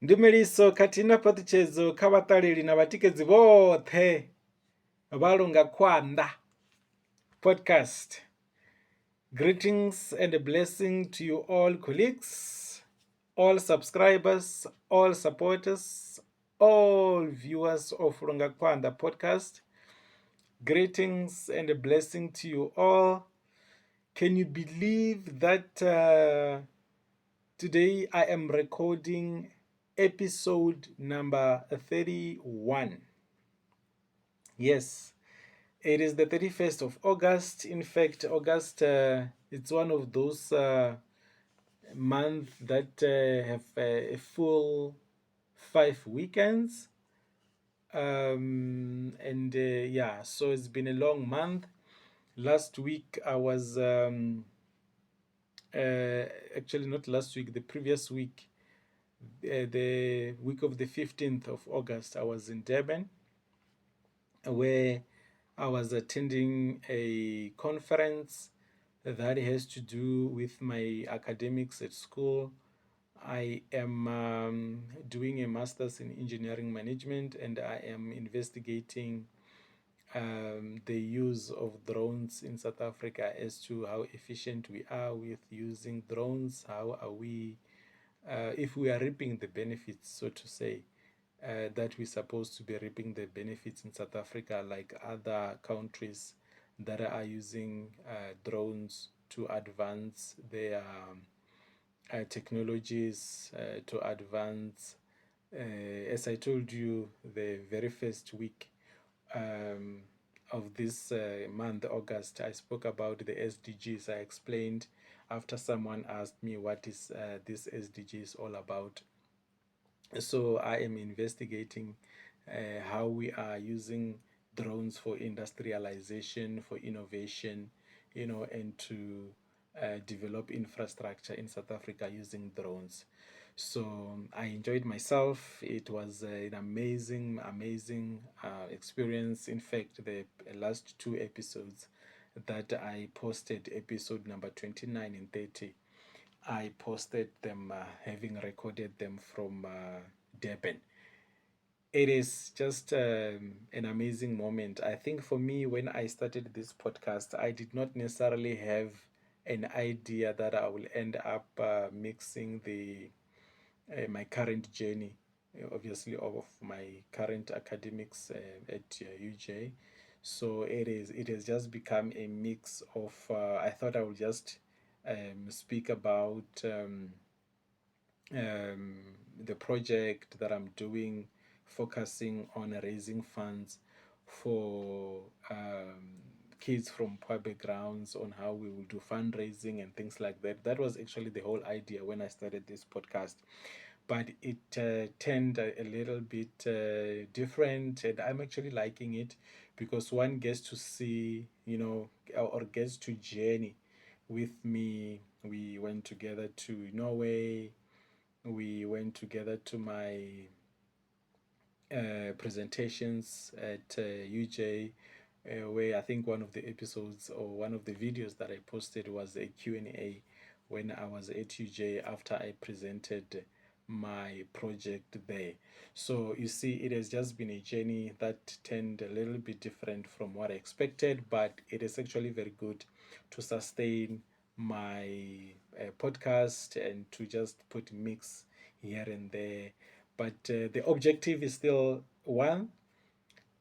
ndumeliso katina patichezo kavataleli na vatikedzi vothe valunga kwanda podcast. Greetings and a blessing to you all colleagues, all subscribers, all supporters, all viewers of Lunga Kwanda podcast. Greetings and a blessing to you all. Can you believe that today I am recording episode number 31? Yes, it is the 31st of August. In fact, August, it's one of those months that have a full 5 weekends. Yeah, so it's been a long month. Last week I was actually not last week, the previous week, the week of the 15th of August, I was in Durban, where I was attending a conference that has to do with my academics at school. I am doing a master's in engineering management, and I am investigating the use of drones in South Africa as to how efficient we are with using drones. How are we, if we are reaping the benefits, so to say, that we're supposed to be reaping the benefits in South Africa, like other countries that are using drones to advance their technologies, to advance. As I told you, the very first week of this month, August, I spoke about the SDGs. I explained after someone asked me what is this SDGs all about. So I am investigating how we are using drones for industrialization, for innovation, and to develop infrastructure in South Africa using drones. So I enjoyed myself. It was an amazing experience. In fact, the last 2 episodes that I posted, episode number 29 and 30, I posted them, having recorded them from Durban. It is just an amazing moment. I think for me, when I started this podcast, I did not necessarily have an idea that I will end up mixing the my current journey, obviously of my current academics at UJ. So it has just become a mix of. I thought I would just speak about the project that I'm doing, focusing on raising funds for kids from poor backgrounds, on how we will do fundraising and things like that. That was actually the whole idea when I started this podcast. But it turned a little bit different, and I'm actually liking it because one gets to see, or gets to journey with me. We went together to Norway. We went together to my presentations at UJ, where I think one of the episodes or one of the videos that I posted was a Q&A when I was at UJ after I presented my project there. So you see, it has just been a journey that turned a little bit different from what I expected, but it is actually very good to sustain my podcast and to just put mix here and there. But the objective is still one,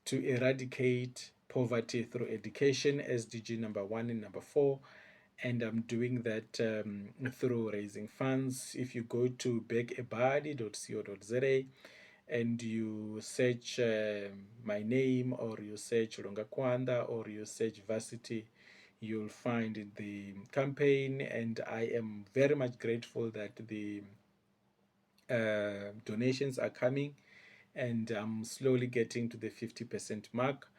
to eradicate poverty through education, SDG number 1 and number 4. And I'm doing that through raising funds. If you go to bekebadi.co.za and you search my name, or you search Lunga Kwanda, or you search Varsity, you'll find the campaign. And I am very much grateful that the donations are coming, and I'm slowly getting to the 50% mark.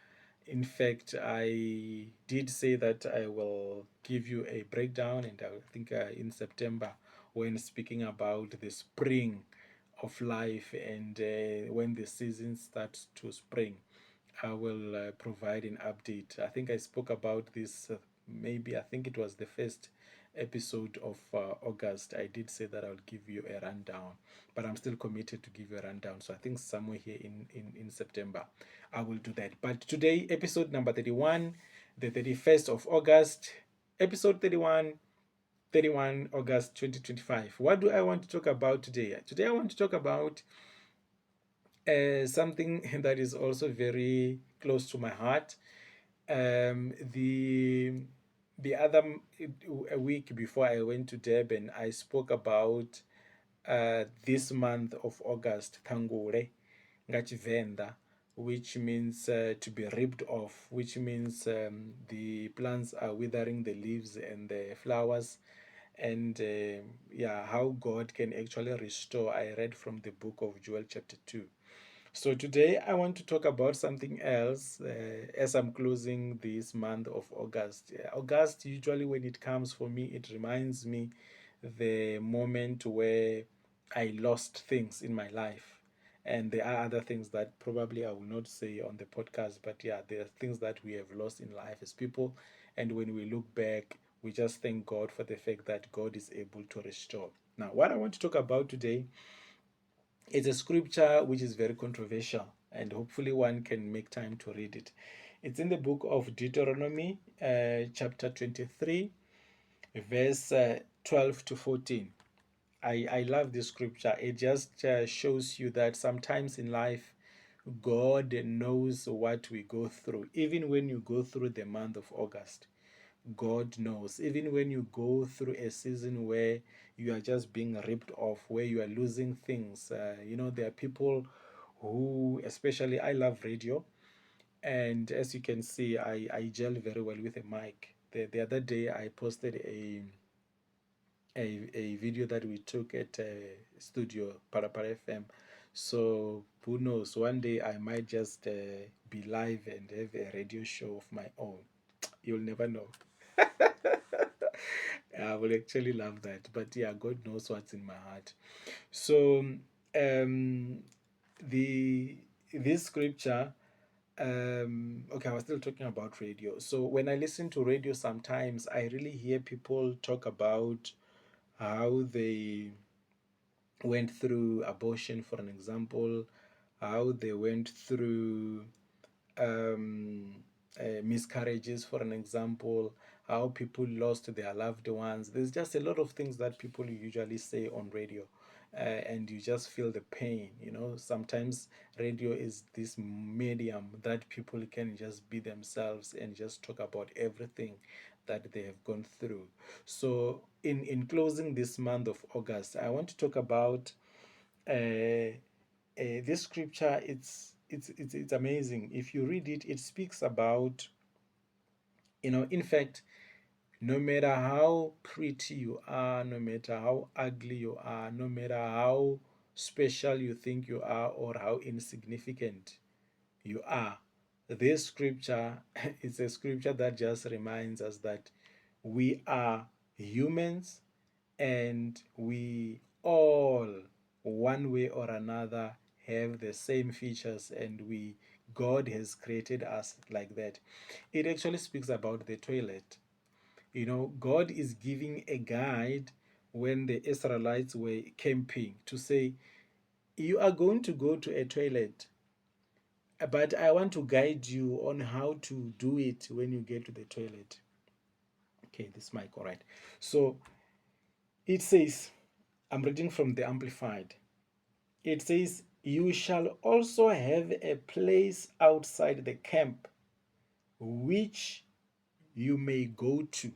In fact, I did say that I will give you a breakdown, and I think in September, when speaking about the spring of life and when the season starts to spring, I will provide an update. I think I spoke about this maybe, I think it was the first episode of August, I did say that I'll give you a rundown, but I'm still committed to give you a rundown. So I think somewhere here in September, I will do that. But today, episode number 31, the 31st of August, episode 31 August 2025. What do I want to talk about today? Today, I want to talk about something that is also very close to my heart. The other a week before I went to Durban, I spoke about this month of August, Tangore, Ngachivenda, which means to be ripped off, which means the plants are withering the leaves and the flowers, and yeah, how God can actually restore. I read from the book of Joel, chapter 2. So today I want to talk about something else as I'm closing this month of August. August, usually when it comes for me, it reminds me the moment where I lost things in my life. And there are other things that probably I will not say on the podcast, but yeah, there are things that we have lost in life as people. And when we look back, we just thank God for the fact that God is able to restore. Now, what I want to talk about today, it's a scripture which is very controversial, and hopefully one can make time to read it. It's in the book of Deuteronomy, chapter 23, verse 12 to 14. I love this scripture. It just shows you that sometimes in life, God knows what we go through. Even when you go through the month of August, God knows. Even when you go through a season where you are just being ripped off, where you are losing things, there are people who, especially, I love radio. And as you can see, I gel very well with a mic. The other day, I posted a video that we took at studio Parapara FM. So who knows? One day I might just be live and have a radio show of my own. You'll never know. I will actually love that. But yeah, God knows what's in my heart. So um the this scripture, okay, I was still talking about radio. So when I listen to radio, sometimes I really hear people talk about how they went through abortion, for an example, how they went through um, miscarriages, for an example, how people lost their loved ones. There's just a lot of things that people usually say on radio. And you just feel the pain. Sometimes radio is this medium that people can just be themselves and just talk about everything that they have gone through. So in closing this month of August, I want to talk about this scripture. It's amazing. If you read it, it speaks about, in fact, no matter how pretty you are, no matter how ugly you are, no matter how special you think you are, or how insignificant you are, this scripture is a scripture that just reminds us that we are humans, and we all, one way or another, have the same features, and God has created us like that. It actually speaks about the toilet. God is giving a guide when the Israelites were camping to say, you are going to go to a toilet, but I want to guide you on how to do it when you get to the toilet. Okay, this mic, all right. So it says, I'm reading from the Amplified. It says, you shall also have a place outside the camp which you may go to.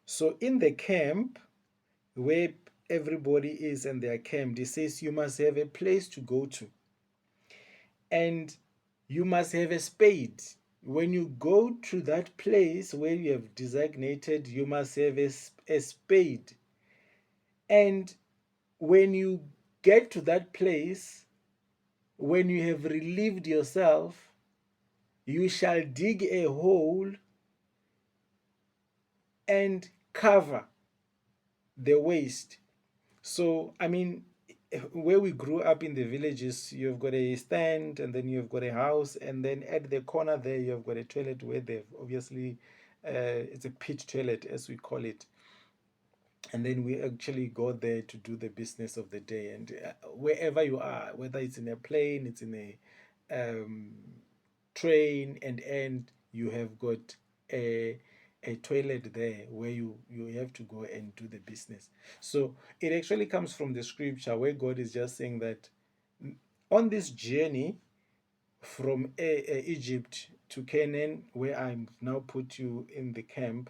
So in the camp where everybody is and they are camped, it says you must have a place to go to. And you must have a spade. When you go to that place where you have designated, you must have a spade. And when you get to that place, when you have relieved yourself, you shall dig a hole and cover the waste. So, I mean, where we grew up in the villages, you've got a stand, and then you've got a house, and then at the corner there, you've got a toilet where they've obviously, it's a pit toilet, as we call it. And then we actually go there to do the business of the day. And wherever you are, whether it's in a plane, it's in a um, train, and you have got a toilet there where you have to go and do the business. So it actually comes from the scripture where God is just saying that on this journey from Egypt to Canaan, where I'm now put you in the camp,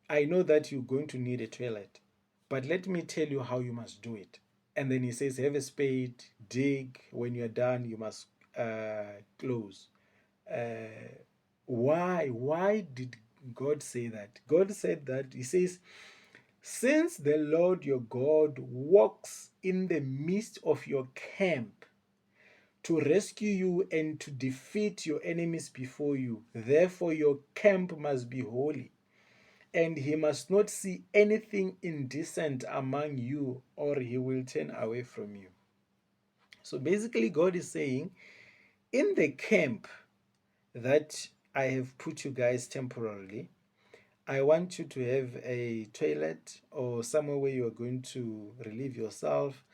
I know that you're going to need a toilet, but let me tell you how you must do it. And then he says, have a spade, dig. When you're done, you must close. Uh, why? Why did God say that? God said that, He says, since the Lord your God walks in the midst of your camp to rescue you and to defeat your enemies before you, therefore your camp must be holy, and he must not see anything indecent among you, or he will turn away from you. So basically, God is saying, in the camp that I have put you guys temporarily, I want you to have a toilet or somewhere where you are going to relieve yourself,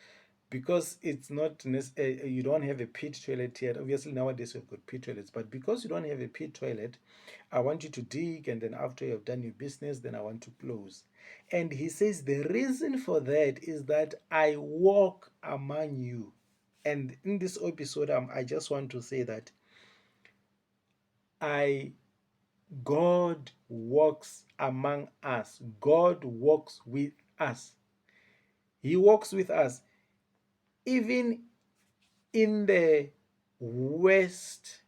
because it's not you don't have a pit toilet yet. Obviously nowadays we've got pit toilets, but because you don't have a pit toilet, I want you to dig, and then after you have done your business, then I want to close. And he says the reason for that is that I walk among you. And in this episode, I just want to say that I God walks among us. God walks with us. He walks with us even in the worst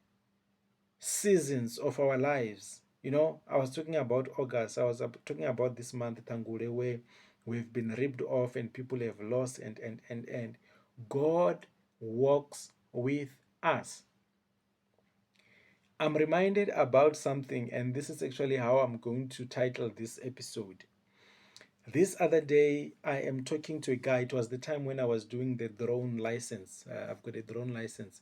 seasons of our lives. You know, I was talking about August. I was talking about this month, Tangule, where we've been ripped off and people have lost, and God walks with us. I'm reminded about something, and this is actually how I'm going to title this episode. This other day, I am talking to a guy. It was the time when I was doing the drone license. I've got a drone license.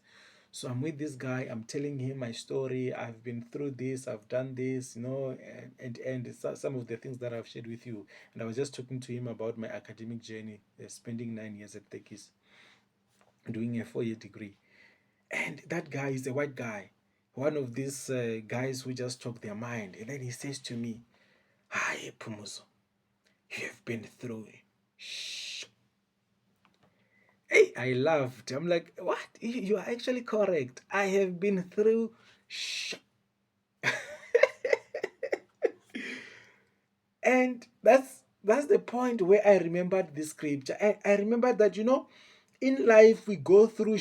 So I'm with this guy. I'm telling him my story. I've been through this. I've done this, and some of the things that I've shared with you. And I was just talking to him about my academic journey, spending 9 years at Tekis, doing a 4-year degree. And that guy is a white guy, one of these guys who just talk their mind. And then he says to me, "Hi, Phumudzo, you have been through it." Shh. Hey, I laughed. I'm like, what? You are actually correct. I have been through. Shh. And that's the point where I remembered this scripture. I remembered that, in life we go through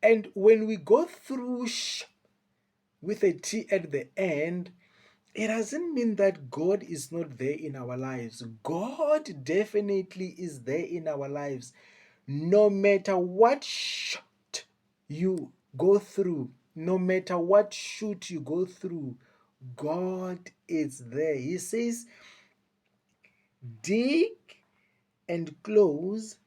and when we go through with a T at the end, it doesn't mean that God is not there in our lives. God definitely is there in our lives. No matter what you go through, no matter what shoot you go through, God is there. He says, dig and close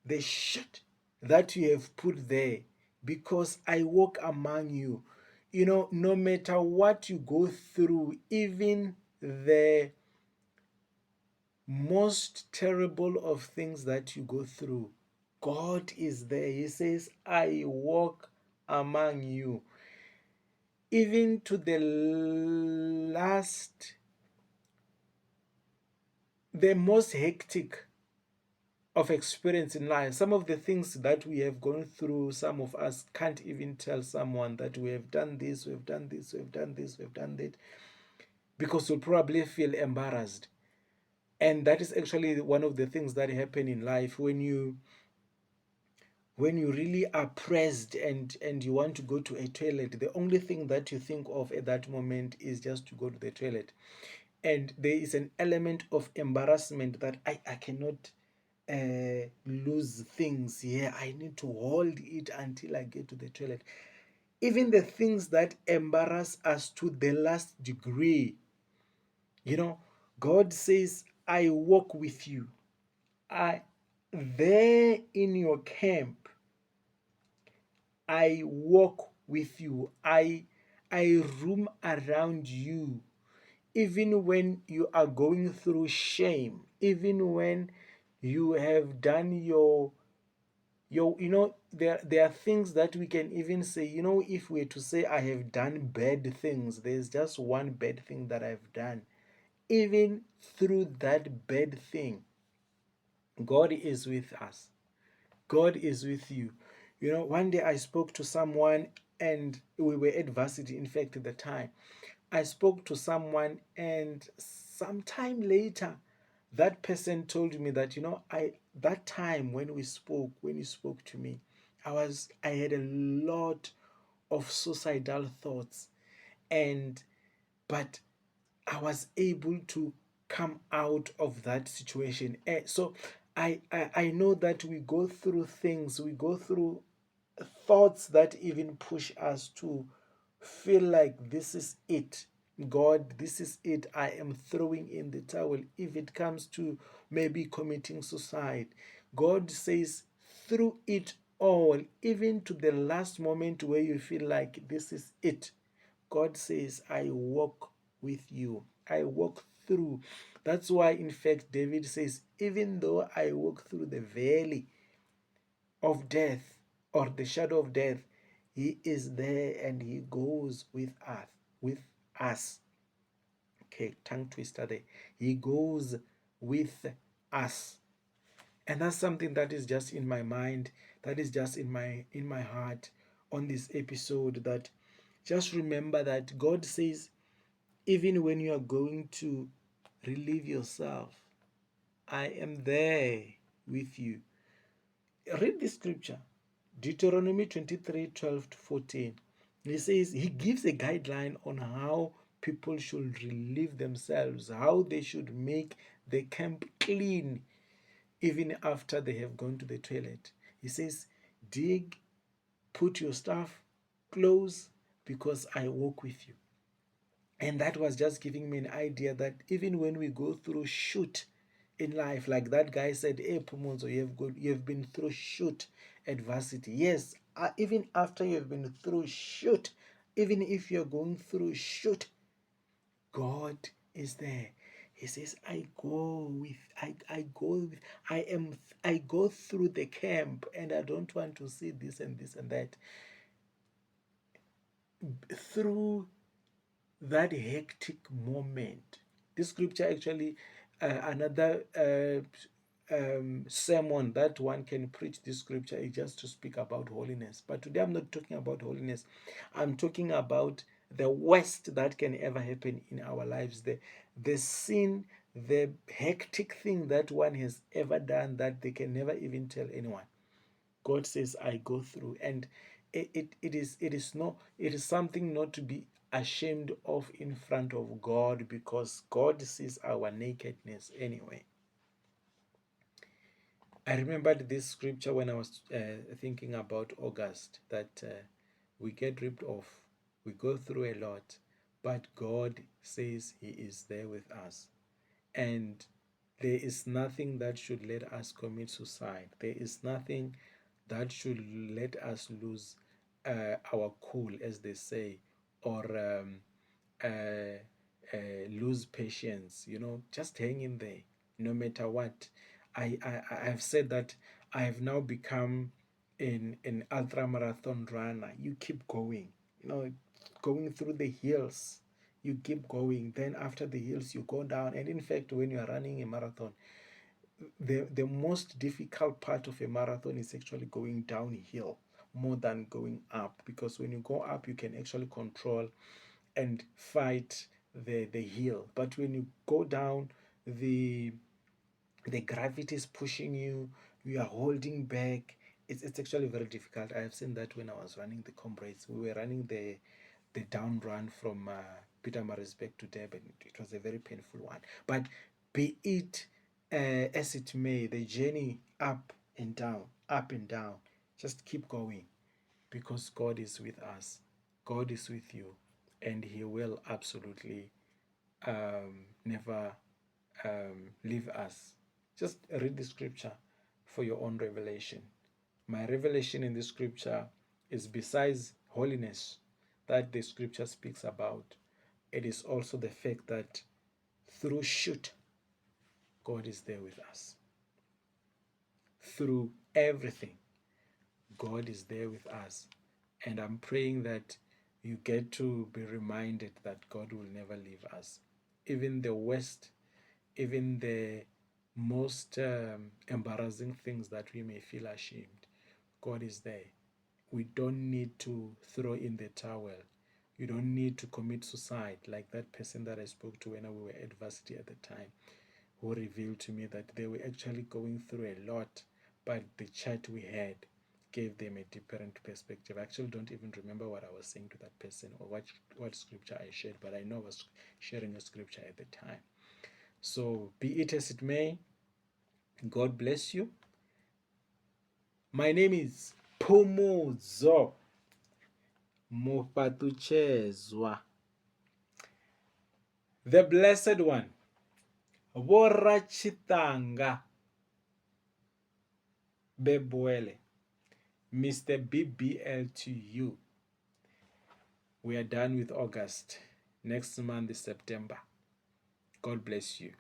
the shit that you have put there, because I walk among you. No matter what you go through, even the most terrible of things that you go through, God is there. He says, I walk among you. Even to the last, the most hectic of experience in life, some of the things that we have gone through, some of us can't even tell someone that we have done this, we've done this, we've done this, we've done that, because we'll probably feel embarrassed. And that is actually one of the things that happen in life when you really are pressed and you want to go to a toilet. The only thing that you think of at that moment is just to go to the toilet, and there is an element of embarrassment that I cannot lose things here. I need to hold it until I get to the toilet. Even the things that embarrass us to the last degree, God says, I walk with you. I there in your camp, I walk with you. I roam around you. even when you are going through shame, even when you have done there are things that we can even say, if we're to say I have done bad things, there's just one bad thing that I've done. Even through that bad thing, God is with us. God is with you. One day I spoke to someone and we were at varsity, in fact, at the time. I spoke to someone, and sometime later, that person told me that, that time when you spoke to me, I had a lot of suicidal thoughts, and but I was able to come out of that situation. So I know that we go through things, we go through thoughts that even push us to feel like this is it. God, this is it. I am throwing in the towel. If it comes to maybe committing suicide, God says, through it all, even to the last moment where you feel like this is it, God says, I walk with you. I walk through. That's why, in fact, David says, even though I walk through the valley of death or the shadow of death, he is there and he goes with us. Okay, tongue twister there. He goes with us. And that's something that is just in my mind, that is just in my heart on this episode, that just remember that God says, even when you are going to relieve yourself, I am there with you. Read the scripture, Deuteronomy 23:12-14. He says, he gives a guideline on how people should relieve themselves, how they should make the camp clean even after they have gone to the toilet. He says, dig, put your stuff close, because I walk with you. And that was just giving me an idea that even when we go through shoot in life, like that guy said, hey Phumudzo, you have been through shoot adversity. Yes, even after you have been through shoot, even if you're going through shoot, God is there. He says, I go through the camp, and I don't want to see this and this and that. Through that hectic moment. This scripture actually, another sermon that one can preach this scripture is just to speak about holiness. But today I'm not talking about holiness. I'm talking about the worst that can ever happen in our lives. The sin, the hectic thing that one has ever done that they can never even tell anyone. God says, I go through. And it is something not to be ashamed of in front of God, because God sees our nakedness anyway. I remembered this scripture when I was thinking about August, that we get ripped off, we go through a lot, but God says he is there with us. And there is nothing that should let us commit suicide. There is nothing that should let us lose our cool, as they say, or lose patience. Just hang in there, no matter what. I've said that I have now become an ultra marathon runner. You keep going, going through the hills. You keep going. Then after the hills, you go down. And in fact, when you are running a marathon, the most difficult part of a marathon is actually going downhill more than going up, because when you go up you can actually control and fight the hill, but when you go down, the gravity is pushing you, you are holding back. It's actually very difficult. I have seen that when I was running the comrades. We were running the down run from Pietermaritzburg to Durban. It was a very painful one. But be it as it may, the journey up and down, just keep going, because God is with us. God is with you, and He will absolutely never leave us. Just read the scripture for your own revelation. My revelation in the scripture is, besides holiness that the scripture speaks about, it is also the fact that through shoot, God is there with us. Through everything, God is there with us. And I'm praying that you get to be reminded that God will never leave us. Even the worst, even the most embarrassing things that we may feel ashamed, God is there. We don't need to throw in the towel. You don't need to commit suicide like that person that I spoke to when we were at varsity at the time, who revealed to me that they were actually going through a lot, but the chat we had gave them a different perspective. I actually don't even remember what I was saying to that person or what scripture I shared, but I know I was sharing a scripture at the time. So be it as it may, God bless you. My name is Phumudzo Mopatuchezwa, the Blessed One, Borachitanga Bebwele, Mr. BBL to you. We are done with August. Next month is September. God bless you.